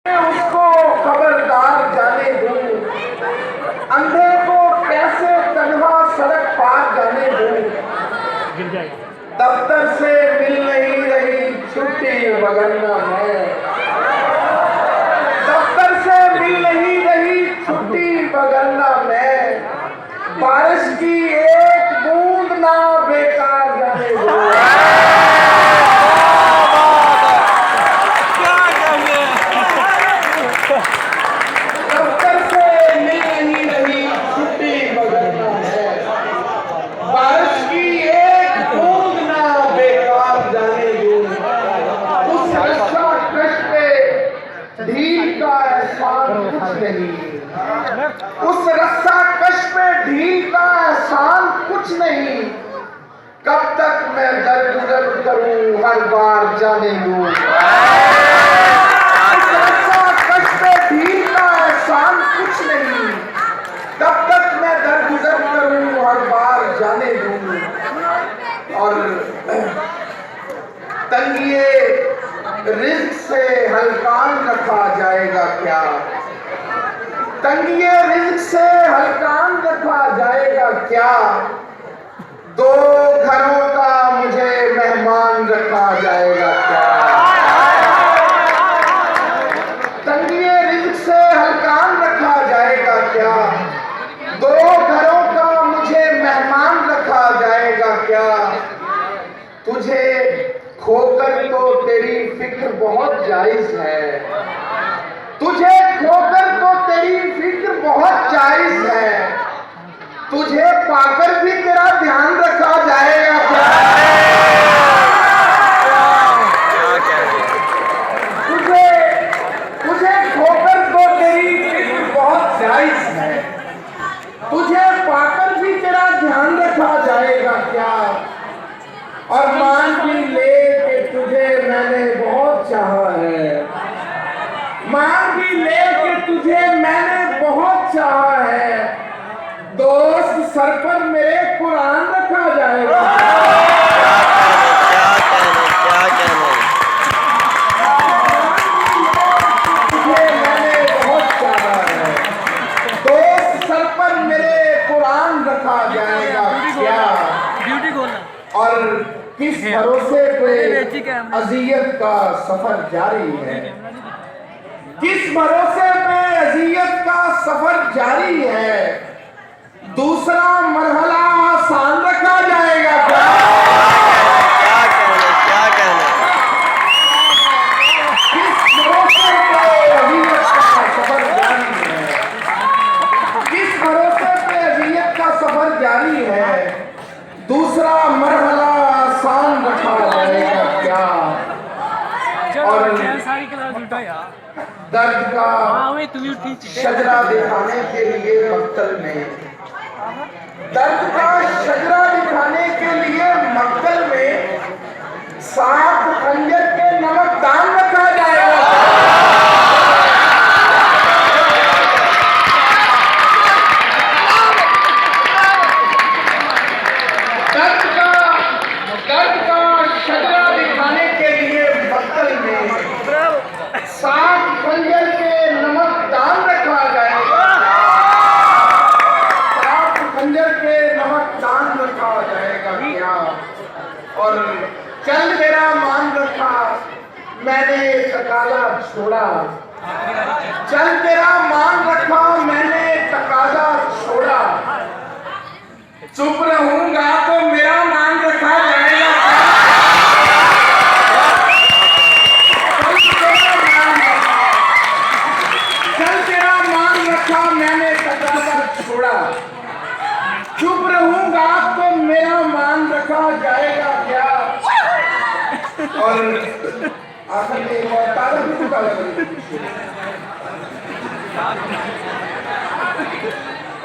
उसको खबरदार जाने दूं, अंधे को कैसे तन्हा सड़क पार जाने दूं। दफ्तर से मिल नहीं रही छुट्टी बगलना है, दफ्तर से मिल नहीं रही छुट्टी बगलना में, बारिश की एक बूंद ना बेकार जाने दूं। उस रस्सा कश पे ढील का एहसान कुछ नहीं, कब तक मैं दर गुजर करूं हर बार जाने दूं। उस रस्सा कश पे ढील का एहसान कुछ नहीं, कब तक मैं दर गुजर करूं हर बार जाने दूं। और तंगिए रिज़्क़ से हलकान रखा जाएगा क्या, तंगिए रिज़्क़ से हलकान रखा जाएगा क्या, दो घरों का मुझे मेहमान रखा जाएगा क्या। तंगिए रिज़्क़ से हलकान रखा जाएगा क्या, दो घरों का मुझे मेहमान रखा जाएगा क्या। तुझे खोकर तो तेरी फिक्र बहुत जायज़ है, तुझे खोकर तो तेरी फिक्र बहुत जायज़ है, तुझे पाकर भी तेरा ध्यान रखा जाएगा क्या। तुझे खोकर तो तेरी फिक्र बहुत जायज़ है, तुझे पाकर भी तेरा ध्यान रखा जाएगा क्या। और मान भी ले कि तुझे मैंने बहुत चाहा है, मान भी ले कि तुझे मैंने बहुत चाहा है, दोस्त सर पर मेरे कुरान रखा जाएगा। तुझे मैंने बहुत चाहा है, दोस्त सर पर मेरे कुरान रखा जाएगा क्या। और किस भरोसे पे अज़ियत का सफर जारी है, किस भरोसे पे अज़ियत का सफर जारी है, दूसरा मरहला आसान रखा जाएगा क्या। किस भरोसे पे अज़ियत का सफर जारी है, किस भरोसे पे अज़ियत का सफर जारी है, दूसरा मरहला आसान रखा जाएगा क्या। और दर्द का शजरा दिखाने के लिए मक्तल में, दर्द का शजरा दिखाने के लिए मक्तल में, साथ खंजर के नमकदान रखा जाएगा। दर्द का शजरा दिखाने के लिए मक्तल में, साथ खंजर के नमकदान रखा जाएगा, साथ खंजर के नमकदान रखा जाएगा क्या। और चल मेरा मान रखा मैंने तकाज़ा छोड़ा, चल तेरा मान रखा मैंने तकाज़ा छोड़ा, चुप रहूंगा तो मेरा मान रखा जाएगा। चल तेरा मान रखा मैंने तकाज़ा छोड़ा, चुप रहूंगा तो मेरा मान रखा जाएगा क्या। और आखिर में एक और तारीफ भी